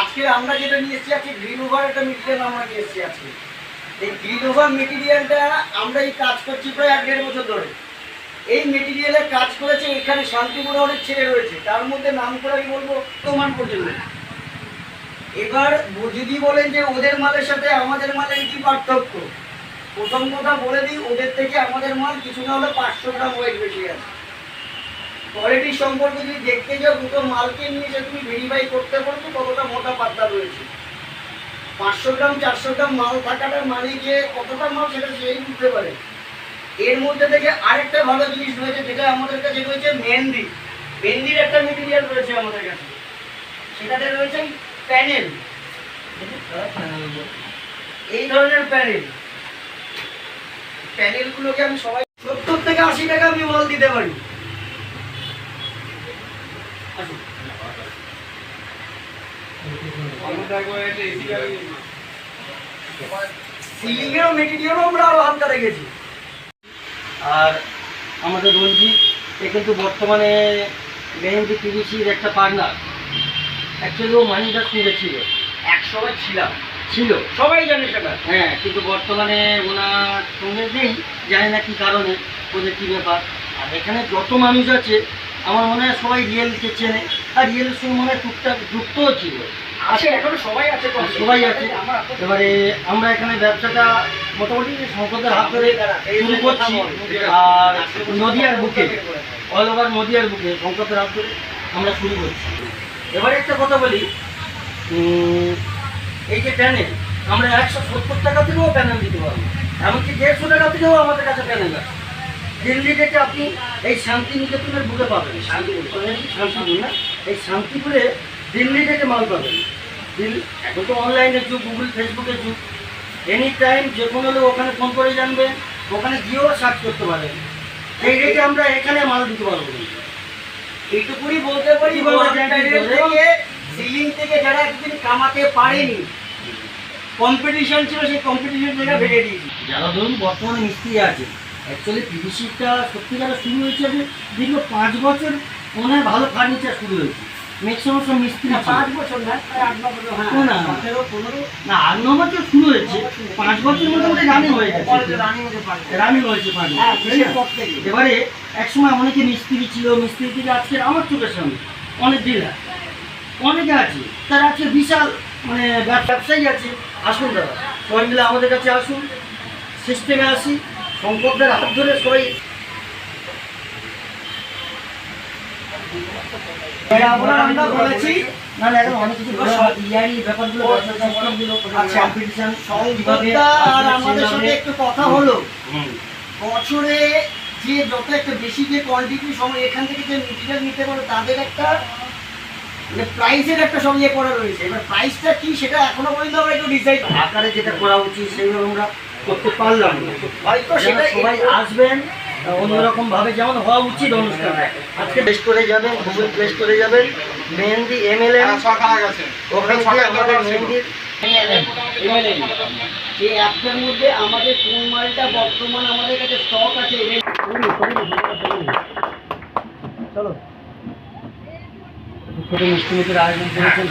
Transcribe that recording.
আজকে আমরা যেটা নিয়ে এসেছি আজকে গ্রিন ওভার একটা মেটেরিয়াল আমরা নিয়ে এসেছি আজকে। এই গ্রিন ওভার মেটেরিয়ালটা আমরা এই কাজ করছি প্রায় 1.5 বছর ধরে। এই মেটেরিয়ালে কাজ করেছে এখানে শান্তিপুরে অনেক ছেলে রয়েছে, তার মধ্যে নাম করে আমি বলবো প্রমাণ পর্যন্ত। এবার যদি বলেন যে ওদের মালের সাথে আমাদের মালের কি পার্থক্য, প্রথম কথা বলে দিই, ওদের থেকে আমাদের মাল কিছু না হলে 500 গ্রাম ওয়েট বেশি আছে। কোয়ালিটির সম্পর্কে যদি দেখতে যাও, দুটো মালকে নিয়ে যে তুমি ভেরিফাই করতে পারছো কতটা মোটা পাতলা রয়েছে। 500 গ্রাম 400 গ্রাম মাল থাকাটার মানে যে কতটা মাল সেটা সেই বুঝতে পারে। এর মধ্যে থেকে আরেকটা ভালো জিনিস রয়েছে যেটা আমাদের কাছে রয়েছে মেহেন্দি। মেহেন্দির একটা মেটেরিয়াল রয়েছে আমাদের কাছে, সেটাতে রয়েছে প্যানেল। এই ধরনের প্যানেলগুলোকে আমি সবাই 70 থেকে 80 টাকা আমি মাল দিতে পারি। সিলিংয়েরও মেটেরিয়ালও আমরা আরো হালকা রেখেছি। আর আমাদের রঞ্জিত এ কিন্তু বর্তমানে মেহেন্দি পিভিসির একটা পার্টনার। অ্যাকচুয়ালি ও মানিকদার সঙ্গে ছিল, একসময় ছিল সবাই জানে সেটা। হ্যাঁ, কিন্তু বর্তমানে ওনার সঙ্গে নেই, জানি না কী কারণে, ওদের কী ব্যাপার। আর এখানে যত মানুষ আছে আমার মনে হয় সবাই রিয়েলকে চেনে, আর রিয়েলের সঙ্গে মনে হয় টুকটাক যুক্তও ছিল, আছে এখনো সবাই আছে। এবারে আমরা এখানে ব্যবসাটা মোটামুটি শঙ্করদের হাত ধরে শুরু করছি। আর নদীয়ার বুকে, অল ওভার নদীয়ার বুকে শঙ্করদের হাত ধরে আমরা শুরু করছি। এবারে একটা কথা বলি, এই যে প্যানেল, আমরা 170 টাকা থেকেও প্যানেল দিতে পারবো, এমনকি 150 টাকা থেকেও আমাদের কাছে প্যানেল আছে। দিল্লি থেকে আপনি এই শান্তিনিকেতনের বুকে পাবেন, শান্তিপুর না, এই শান্তিপুরে দিল্লি থেকে মাল পাবেন। এখন তো অনলাইনের যুগ, গুগল ফেসবুকের যুগ, এনি টাইম যে কোনো লোক ওখানে ফোন করে জানবে, ওখানে গিয়েও সার্চ করতে পারেন। সেই রেটে আমরা এখানে মাল দিতে পারবো। এইটুকুনি বলতে পারি, সিলিং থেকে যারা একদিন কামাতে পারেনি, কম্পিটিশন ছিল, সেই কম্পিটিশন থেকে ভেঙে দিয়েছি। যারা ধরুন বর্তমানে মিস্ত্রি আছে, অ্যাকচুয়ালি পিভিসিটা সত্যিকারে শুরু হয়েছে দীর্ঘ 5 বছর মনে হয় ভালো ফার্নিচার শুরু হয়েছে। ম্যাক্সিমাম সব মিস্ত্রি 5 বছর না, 8 বছর, না 8-9 বছর শুরু হয়েছে, 5 বছর মোটামুটি রানিং হয়ে গেছে, রানিং হয়েছে 5 বছর। এবারে একসময় অনেকে মিস্ত্রি ছিল, মিস্ত্রি থেকে আজকে আমার চোখের সামনে অনেক ডিলার অনেকে আছে, তারা আজকে বিশাল মানে ব্যবসায়ী আছে। আসুন দাদা, সবাই মিলে আমাদের কাছে আসুন, সিস্টেমে আসি, শঙ্করদের হাত ধরে সবাই। আমরা বলেছি না না, এখন অনেক কিছু ব্যাপারগুলো আর আমাদের সঙ্গে একটু কথা হলো। বছরে যে যত একটা বেশি যে কোয়ান্টিটি সময় এখান থেকে যে মেটেরিয়াল নিতে পারো, তাদের একটা মানে প্রাইসের একটা সব ইয়ে করা রয়েছে। এবার প্রাইসটা কি সেটা এখনো পর্যন্ত আমরা একটু ডিসাইড আকারে যেটা করা উচিত সেইভাবে আমরা করতে পারলাম। হয়তো সেটা সবাই আসবেন অন্যরকম ভাবে যেমন হওয়া উচিত অনুষ্ঠান। আজকে প্লে স্টোরে যাবেন, গুগল প্লে স্টোরে যাবেন, মেহেন্দি MLM, ওখানে গিয়ে আমাদের মেহেন্দির এই অ্যাপটার মধ্যে আমাদের কোন মালটা বর্তমান আমাদের কাছে স্টক আছে। চলো ছোটো মিষ্টি মিষ্টির আয়োজন করেছেন।